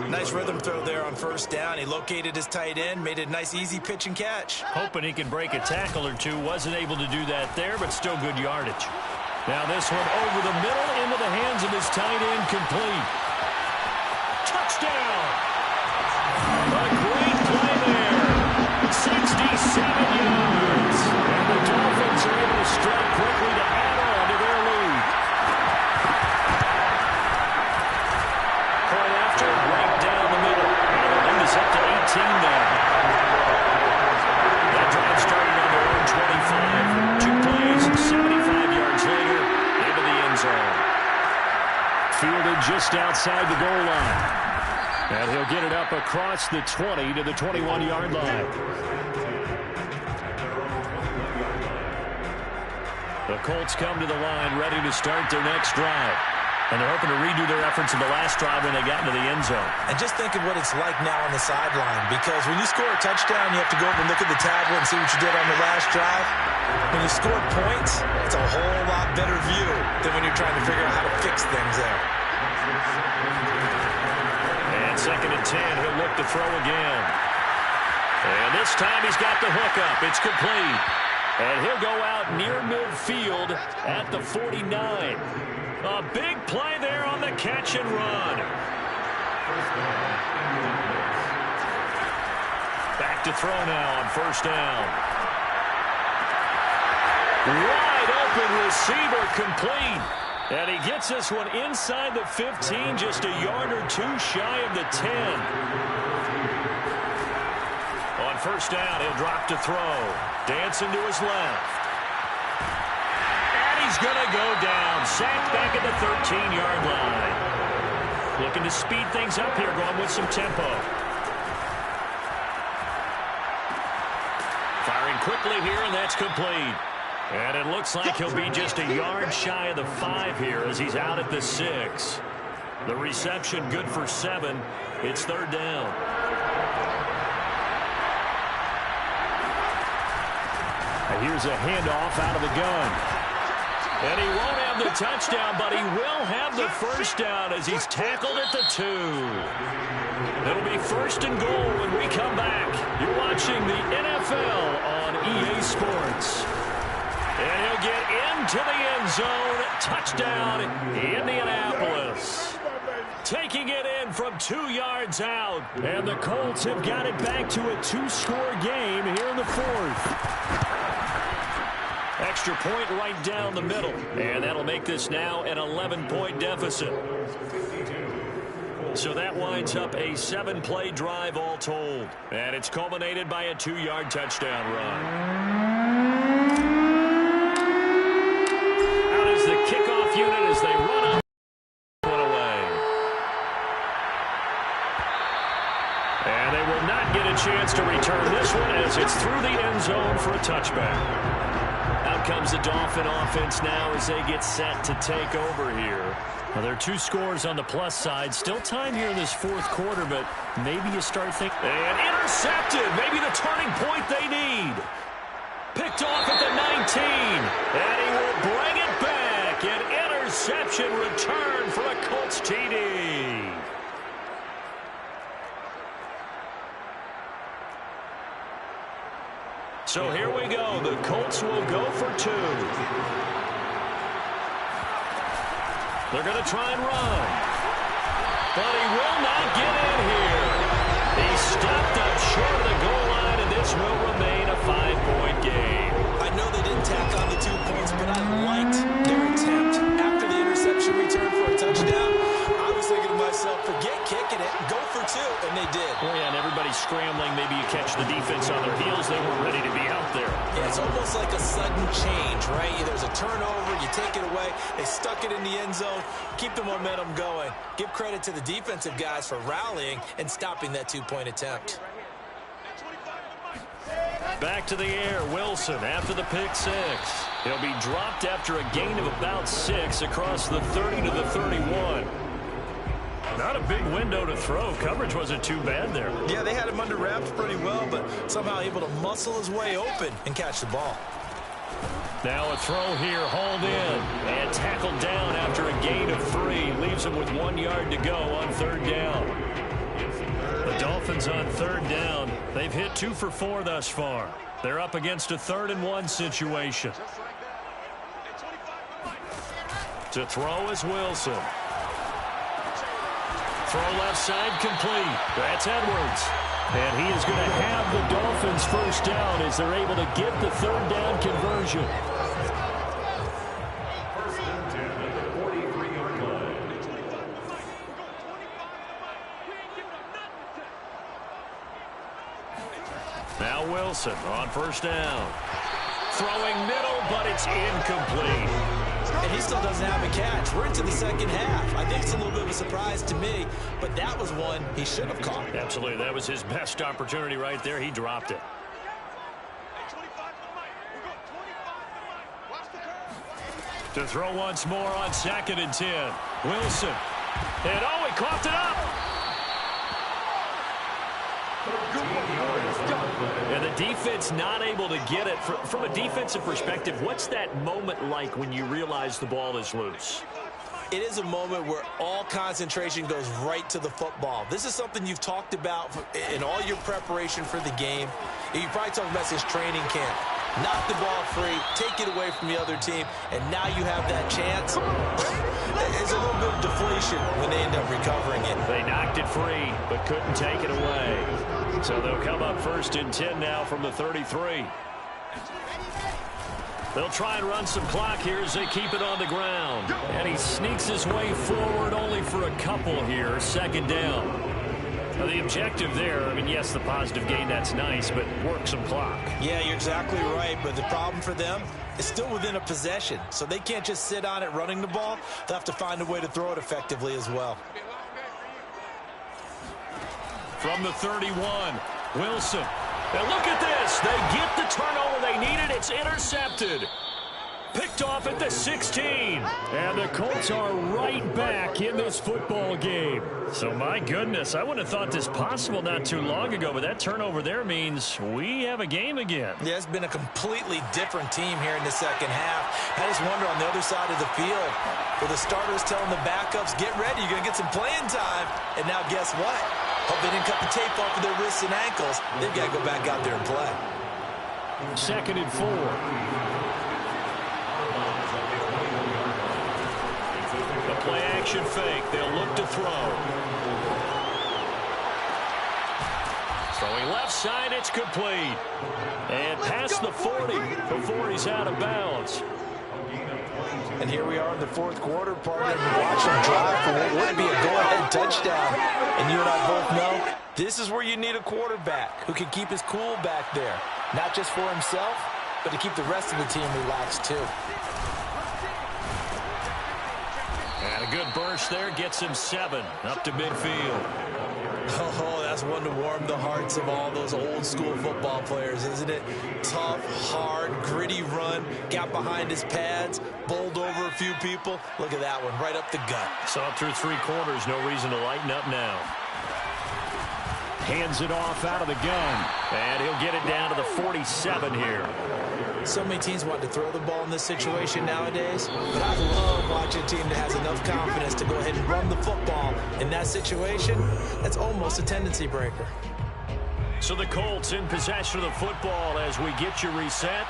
Nice rhythm throw there on first down. He located his tight end, made a nice easy pitch and catch. Hoping he can break a tackle or two. Wasn't able to do that there, but still good yardage. Now this one over the middle into the hands of his tight end, complete. Touchdown! A great play there. 67 yards. And the Dolphins are able to strike quickly to add on to their lead. Point after, right down the middle. And the lead is up to 18 now. That drive started on their own 25. 2 plays, 75 yards later, into the end zone. Fielded just outside the goal line. And he'll get it up across the 20 to the 21-yard line. The Colts come to the line ready to start their next drive. And they're hoping to redo their efforts in the last drive when they got into the end zone. And just think of what it's like now on the sideline, because when you score a touchdown, you have to go over and look at the tablet and see what you did on the last drive. When you score points, it's a whole lot better view than when you're trying to figure out how to fix things there. And 2nd and 10, he'll look to throw again. And this time he's got the hook up. It's complete. And he'll go out near midfield at the 49. A big play there on the catch and run. Back to throw now on first down. Wide open receiver, complete. And he gets this one inside the 15, just a yard or 2 shy of the 10. On first down, he'll drop to throw. Dancing to his left. And he's going to go down. Sacked back at the 13-yard line. Looking to speed things up here, going with some tempo. Firing quickly here, and that's complete. And it looks like he'll be just a yard shy of the 5 here as he's out at the 6. The reception good for 7. It's 3rd down. And here's a handoff out of the gun. And he won't have the touchdown, but he will have the first down as he's tackled at the 2. It'll be 1st and goal when we come back. You're watching the NFL on EA Sports. And he'll get into the end zone. Touchdown, Indianapolis. Taking it in from 2 yards out. And the Colts have got it back to a 2-score game here in the 4th. Extra point right down the middle. And that'll make this now an 11-point deficit. So that winds up a 7-play drive all told. And it's culminated by a 2-yard touchdown run. The kickoff unit as they run up one away. And they will not get a chance to return this one as it's through the end zone for a touchback. Out comes the Dolphin offense now as they get set to take over here. Now there are 2 scores on the plus side. Still time here in this 4th quarter, but maybe you start thinking. And intercepted. Maybe the turning point they need. Picked off at the 19. And he will bring it back. An interception return for a Colts TD. So here we go. The Colts will go for 2. They're going to try and run. But he will not get in here. He stepped up short of the goal line, and this will remain a 5-point game. I know they didn't tack on the 2 points, but I liked their attempt. After the interception return for a touchdown, I was thinking to myself, scrambling. Maybe you catch the defense on their heels. They weren't ready to be out there. Yeah, it's almost like a sudden change, right? There's a turnover, you take it away, they stuck it in the end zone, keep the momentum going. Give credit to the defensive guys for rallying and stopping that two-point attempt. Back to the air, Wilson after the pick six. He'll be dropped after a gain of about 6 across the 30 to the 31. Not a big window to throw. Coverage wasn't too bad there. Yeah, they had him under wraps pretty well, but somehow able to muscle his way open and catch the ball. Now a throw here, hauled in, and tackled down after a gain of 3. Leaves him with 1 yard to go on 3rd down. The Dolphins on 3rd down. They've hit 2 for 4 thus far. They're up against a 3rd and 1 situation. To throw is Wilson. Throw left side complete. That's Edwards. And he is going to have the Dolphins first down as they're able to get the 3rd down conversion. First and 10 at the 43-yard line. Now Wilson on first down. Throwing middle, but it's incomplete. And he still doesn't have a catch. We're into the second half. I think it's a little bit of a surprise to me, but that was one he should have caught. Absolutely. That was his best opportunity right there. He dropped it. To throw once more on 2nd and 10. Wilson. And oh, he coughed it up. And the defense not able to get it. From a defensive perspective, what's that moment like when you realize the ball is loose? It is a moment where all concentration goes right to the football. This is something you've talked about in all your preparation for the game. You probably talked about since training camp. Knock the ball free, take it away from the other team, and now you have that chance. There's a little bit of deflation when they end up recovering it. They knocked it free, but couldn't take it away. So they'll come up 1st and 10 now from the 33. They'll try and run some clock here as they keep it on the ground. And he sneaks his way forward only for a couple here. 2nd down. Now the objective there, I mean, yes, the positive gain, that's nice, but work some clock. Yeah, you're exactly right, but the problem for them is still within a possession. So they can't just sit on it running the ball. They'll have to find a way to throw it effectively as well. From the 31, Wilson. And look at this. They get the turnover they needed. It's intercepted. Picked off at the 16. And the Colts are right back in this football game. So, my goodness, I wouldn't have thought this possible not too long ago, but that turnover there means we have a game again. Yeah, it's been a completely different team here in the second half. I just wonder on the other side of the field, with the starters telling the backups, get ready, you're going to get some playing time. And now guess what? Hope they didn't cut the tape off of their wrists and ankles. They've got to go back out there and play. 2nd and 4. A play action fake. They'll look to throw. Throwing left side, it's complete. And past the 40 before he's out of bounds. And here we are in the 4th quarter, partner. Watch him drive for what would be a go-ahead touchdown. And you and I both know this is where you need a quarterback who can keep his cool back there. Not just for himself, but to keep the rest of the team relaxed too. And a good burst there gets him 7 up to midfield. Oh, that's one to warm the hearts of all those old school football players, isn't it? Tough, hard, gritty run, got behind his pads, bowled over a few people. Look at that one, right up the gut. Saw it through 3 quarters, no reason to lighten up now. Hands it off out of the gun, and he'll get it down to the 47 here. So many teams want to throw the ball in this situation nowadays, but I love watching a team that has enough confidence to go ahead and run the football. In that situation, that's almost a tendency breaker. So the Colts in possession of the football as we get you reset.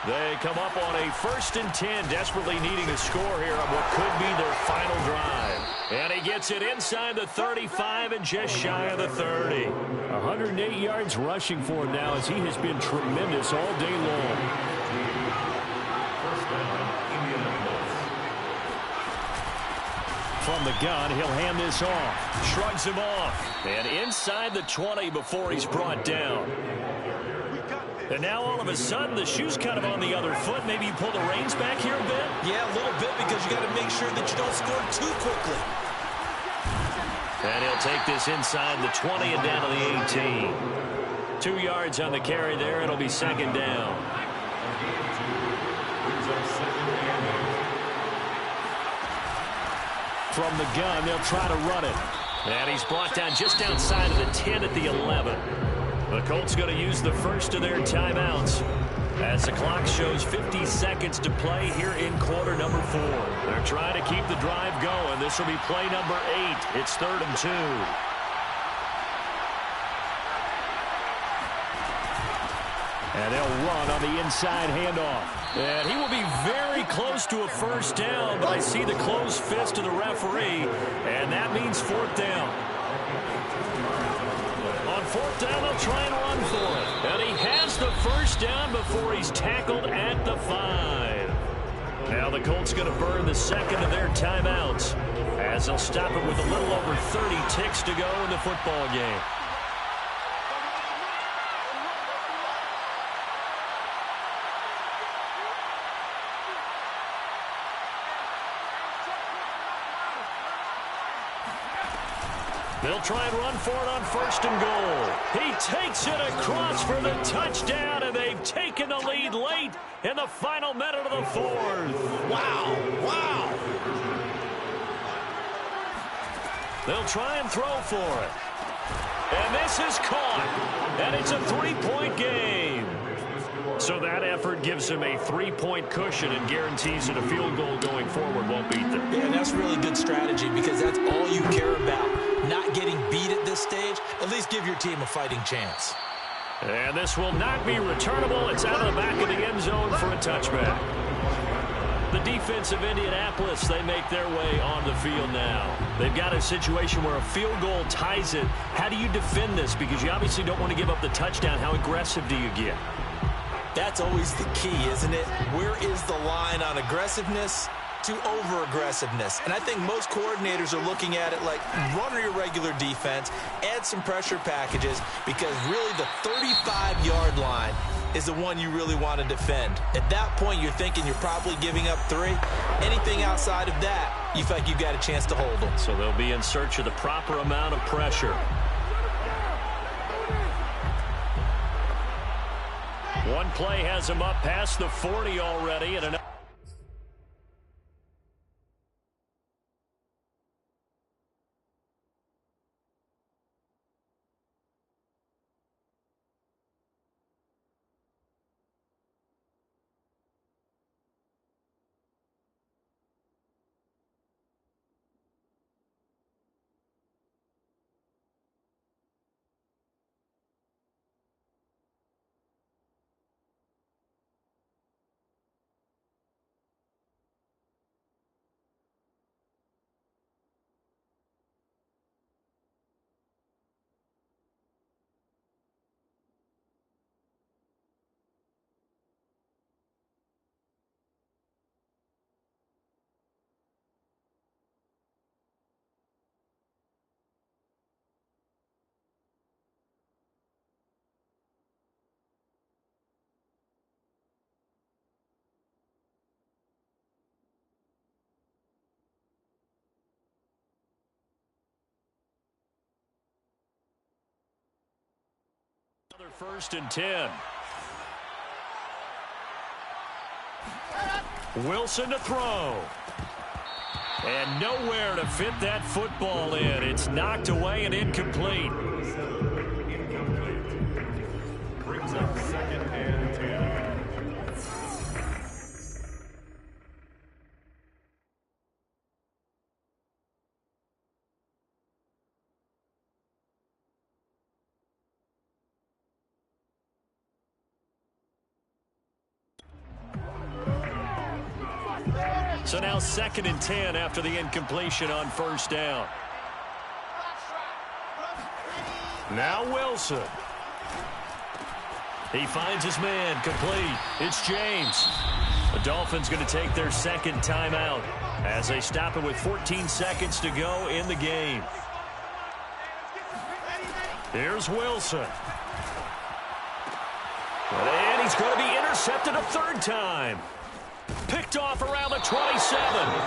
They come up on a 1st and 10, desperately needing a score here on what could be their final drive. And he gets it inside the 35 and just shy of the 30. 108 yards rushing for him now as he has been tremendous all day long. from the gun. He'll hand this off. Shrugs him off. And inside the 20 before he's brought down. And now all of a sudden the shoe's kind of on the other foot. Maybe you pull the reins back here a bit? Yeah, a little bit, because you got to make sure that you don't score too quickly. And he'll take this inside the 20 and down to the 18. 2 yards on the carry there. It'll be second down. From the gun, they'll try to run it. And he's brought down just outside of the 10 at the 11. The Colts going to use the first of their timeouts as the clock shows 50 seconds to play here in quarter number 4. They're trying to keep the drive going. This will be play number 8. It's 3rd and 2. And they'll run on the inside handoff. And he will be very close to a first down, but I see the closed fist of the referee, and that means 4th down. On 4th down, they'll try and run for it. And he has the first down before he's tackled at the 5. Now the Colts going to burn the second of their timeouts as they'll stop it with a little over 30 ticks to go in the football game. They'll try and run for it on 1st and goal. He takes it across for the touchdown, and they've taken the lead late in the final minute of the 4th. Wow, wow. They'll try and throw for it. And this is caught, and it's a 3-point game. So that effort gives him a 3-point cushion and guarantees that a field goal going forward won't beat them. Yeah, and that's really good strategy, because that's all you care about. Not getting beat at this stage. At least give your team a fighting chance. And this will not be returnable. It's out of the back of the end zone for a touchback. The defense of Indianapolis, they make their way on the field now. They've got a situation where a field goal ties it. How do you defend this? Because you obviously don't want to give up the touchdown. How aggressive do you get? That's always the key, isn't it? Where is the line on aggressiveness to over-aggressiveness? And I think most coordinators are looking at it like, run your regular defense, add some pressure packages, because really the 35-yard line is the one you really want to defend. At that point, you're thinking you're probably giving up 3. Anything outside of that, you feel like you've got a chance to hold them. So they'll be in search of the proper amount of pressure. One play has him up past the 40 already, and another. Another 1st and 10. Wilson to throw. And nowhere to fit that football in. It's knocked away and incomplete. Brings up 2nd and 10. So now 2nd and 10 after the incompletion on 1st down. Now Wilson. He finds his man complete. It's James. The Dolphins going to take their second timeout as they stop it with 14 seconds to go in the game. Here's Wilson. And he's going to be intercepted a third time. Picked off around the 27.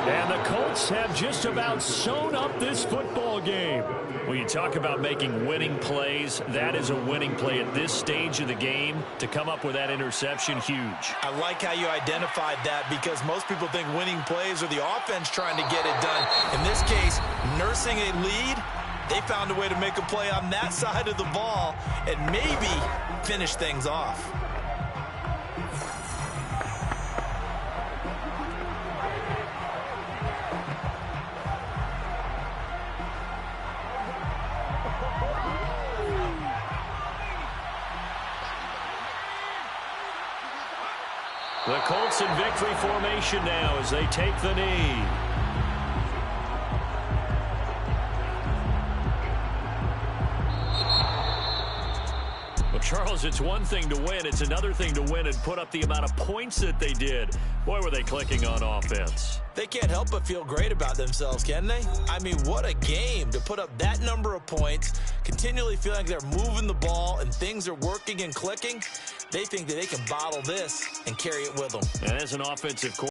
And the Colts have just about sewn up this football game. When you talk about making winning plays, that is a winning play at this stage of the game. To come up with that interception, huge. I like how you identified that, because most people think winning plays are the offense trying to get it done. In this case, nursing a lead, they found a way to make a play on that side of the ball and maybe finish things off. The Colts in victory formation now as they take the knee. Well, Charles, it's one thing to win. It's another thing to win and put up the amount of points that they did. Boy, were they clicking on offense. They can't help but feel great about themselves, can they? I mean, what a game to put up that number of points, continually feeling like they're moving the ball and things are working and clicking. They think that they can bottle this and carry it with them. And as an offensive coordinator,